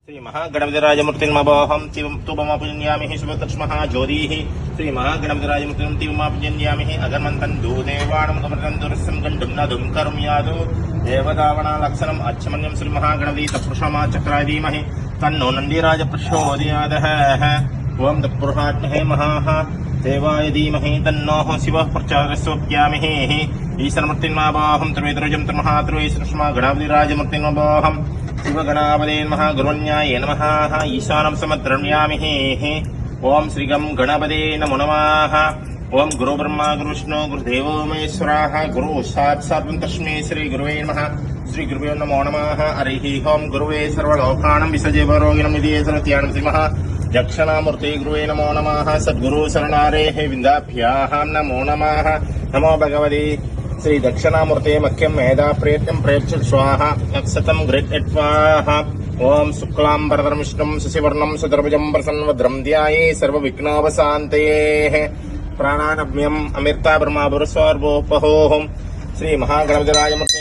श्री महागणपतिराजमूर्तिर्मभोहं तुभमपूजयामि शुभतक्ष्मः ज्योतिः श्री महागणपतिराजमूर्तिं तिवमपूजयामि अगर्मन्तं दूदेवाणं गमनं दुरस्सं गण्डं नदुं करुं यादु देवदावनालक्षणम् अच्छमन्यं श्री महागणपति तत्पुरुषमाचक्राय धीमहि तन्नो नन्दिराज प्रचोदयात् ओं तत्पुरुषात्महे महाः देवाय धीमहि तन्नोः शिवः प्रचोदयात् ईश्वरमूर्तिर्मभोहं त्रिवेदरुजं त्रिमहात्रिवेश्वरस्मा गणपतिराजमूर्तिर्मभोहं शिवगणापते नमः गुरुण्याय नमः ईशानं समद्रम्यामि ओं श्रीगं गणपते नमो नमः ओं गुरुब्रह्मा गुरुविष्णु गुरुदेवो महेश्वरः गुरु साक्षात् तस्मै श्री गुरुवे नमः श्री गुरुभ्यो नमो नमः हरिः ओं गुरुवे सर्वलोकानां विसर्जयरोगिणं निधये सर्वत्यानं श्रीमः दक्षिणामूर्ते गुरुवे नमो नमः सद्गुरु शरणारेः विन्दाभ्यां नमो नमः नमो भगवते श्री दक्षिणामूर्ते मह्यं मेधा प्रेत्यं प्रेत्य स्वाहा अक्षतं गृह्यत्वाहा ओं शुक्लांबरधरं विष्णुं शशिवर्णं सुदर्भुजं प्रसन्नवदनं ध्याये सर्वविघ्नोपशान्तये प्राणानम्यम् अमृता ब्रह्मा पुरुषोर्वोपहोहं श्री महागणपतिराजमूर्ते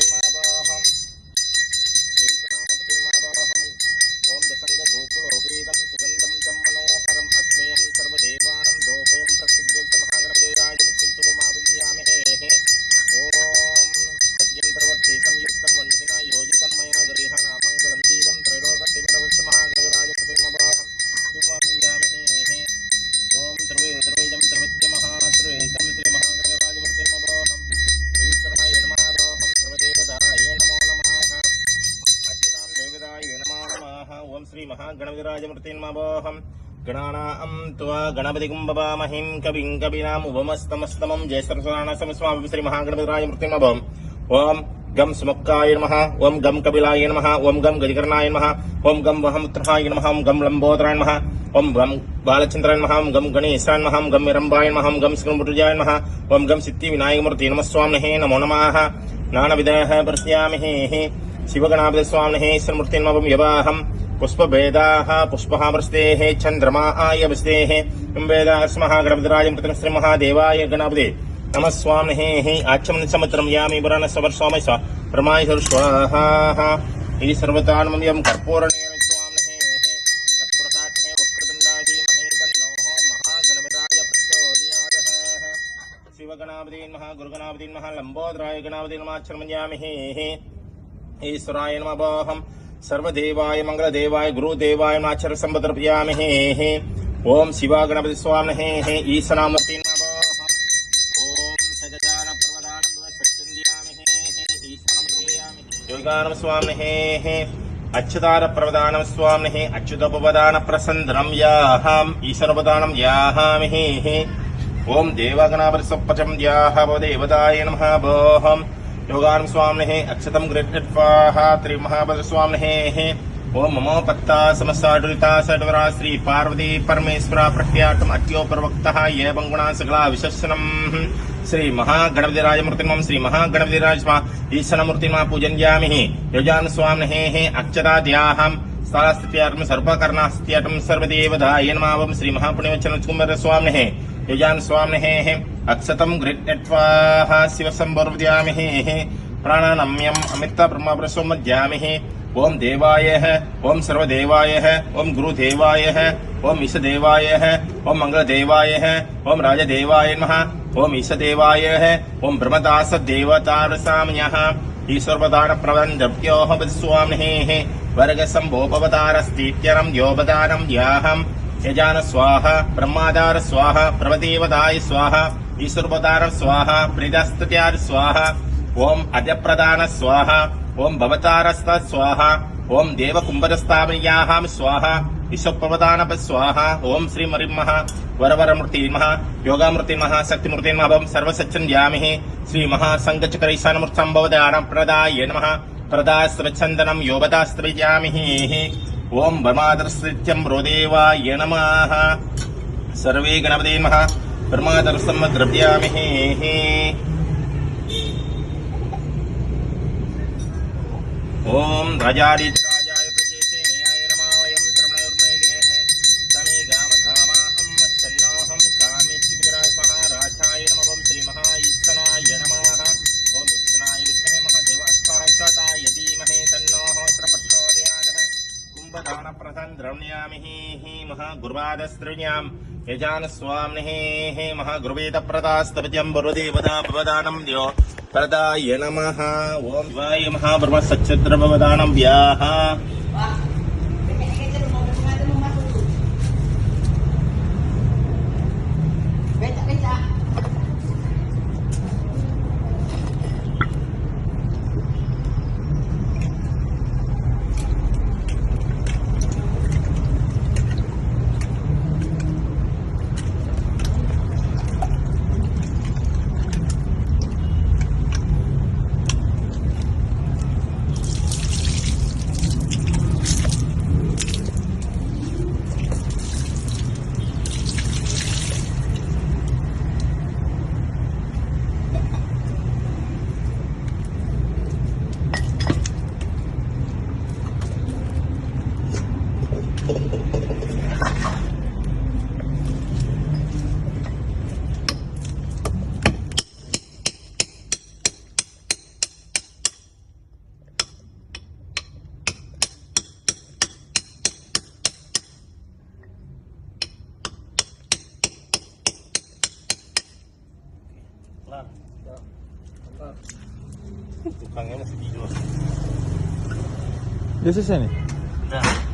ओं दशंग गोकुलोपेदं सुगन्धं च मनोहरम् अग्नेयं सर्वदेवानां दोपयं प्रसिद्धं महागणपतिराजमूर्तिं तुभमापूजयामि ओम सत्यंतरवर्ती संयुक्तं वंशिना योजितं मया गृहणा मङ्गलं दीपं त्रैलोक्यमहागणपतिराजमूर्तिर्मभोहं पूजयामि ओम त्रिवेदं त्रिविद्यमहात्रिवेदं श्री महागणपतिराजमूर्तिर्मभोहं ईश्वराय नमः सर्वदेवताय नमो नमः अच्युतां देवताय नमो नमः ओम श्री महागणपतिराजमूर्तिर्मभोहं गणानां त्वा गणपतिं भवामहिं कविं कवीनामुपमस्तमस्तमं जयसरस्वती श्री महागणपतिराजमूर्तिर्मभोहं ओं गं सुमुखाय नमः ओं गं कपिलाय नमः ओं गं गजकर्णाय नमः ओं गं वहमुत्राय नमः ओं गं लंबोदराय नमः ओं गं बालचन्द्राय नमः ओं गं गणेशाय नमः ओं गं हिरम्बाय नमः ओं गं श्रीमुद्रजाय नमः ओं गं सिद्धिविनायकमूर्ति नमः स्वामिने नमो नमः नानाविधः प्रस्यामि शिवगणापतिस्वामिने ईश्वरमूर्तिर्मभं यवाहं पुष्पभेदाः पुष्पः वृष्टेः चन्द्रमा आयवस्तेः वेदास्मः गणपतिराजमूर्तिं श्री महादेवाय गणपते नमः स्वामिने आचमन समुद्रं यामि पुराणसवर्षोमय ब्रह्माय स्वाहा इति सर्वतान्मयं कर्पूरणेन स्वामिने तत्पुरुषात्महे वक्रतुण्डाय धीमहि तन्नो महागणपतिराज प्रचोदयात् शिवगणापते नमः गुरुगणापते नमः लंबोदराय गणापते नमः आचमयामि ईश्वराय नमः सर्वदेवाय मंगलदेवाय गुरुदेवाय नाचर संबद्रयामि ओम शिवा गणपति स्वामिने ईशनामूर्ति ओम सगजान प्रवदानं सत्यंद्यामि ईशनामूर्ति योगानं स्वामिने अच्युतार प्रवदानं स्वामिने अच्युतोपवदान प्रसन्नं याहम् ईश्वरोपदानं याहामि ओम देवगणापति सप्पचं याहव देवताय नमः भोहम् योगानं स्वामिने अक्षतं गृह्यत्वाः त्रिमहाभद्रस्वामिने ओं ममो पत्ता समस्ताडुरिता षड्वरा श्री पार्वती परमेश्वरा प्रख्यातम् अत्यो प्रवक्तः एवं गुणा सकला विशेषणं श्री महागणपतिराजमूर्तिं श्री महागणपतिराज ईशनमूर्तिं पूजयामि योजान स्वामिने अक्षताद्याहं स्थास्थित्यार्म सर्वकर्णास्थित्यर्म सर्वदेवताय नमः श्री महापुण्यवचन कुमार स्वामिने योजान स्वामिने अक्षतं गृह्यत्वाः शिवसंवर्धयामि प्राणानम्यम् अमृता ब्रह्मा प्रसोमध्यामि ओं देवाय ओं सर्वदेवाय ओं गुरुदेवाय ओं ईशदेवाय ओं मंगलदेवाय ओं राजदेवाय नमः ओं ईशदेवाय ओं ब्रह्मदास देवतारसाम्यः ईश्वरपदान प्रबन्धभ्योः स्वामिने वर्गसम्भोपवतारस्तीत्यरं योपदानं याहम् यजान स्वाहा ब्रह्मादार स्वाहा प्रभदेवताय स्वाहा ईश्वरपदार स्वाहा प्रीदास्तत्यार स्वाहा ओं अद्यप्रदान स्वाहा ओं भवतारस्त स्वाहा ओं देवकुम्भरस्थापयाहां स्वाहा विश्वप्रवदान स्वाहा ओं श्रीमरिमः वरवरमूर्तिर्मः योगामूर्तिर्मः शक्तिमूर्तिर्मः सर्वसच्चन्द्यामि श्री महासङ्गचकरैशानमूर्तिसम्भवदानं प्रदाय नमः प्रदास्त्रचन्दनं योगदास्त्रयामि ओं ब्रह्मादर्शत्यं रोदेवाय नमः सर्वे गणपते नमः ब्रह्मादर्शं द्रव्यामि ओं राजादिराजाय प्रजेते न्याय नमः वयं श्रवणयुर्मयेः तमे गामधामा अम्मच्छन्नोऽहं कामेच्चिद्विराज महाराजाय नमः श्री महाईश्वराय नमः ओं ईश्वराय विद्महे महादेवास्ताय धीमहि तन्नो प्रचोदयात् कुम्भदान प्रधान द्रवण्यामिहि महागुरुवादस्त्रिण्यां यजानस्वामिनेः महागुरुवेदप्रदास्तपत्यं वरुदेवता भवदानं द्यो प्रदाय नमः ॐ शिवाय महाब्रह्मसच्चिद्रभवदानं व्याः Tukangnya masih tidur. Udah selesai nih? Udah.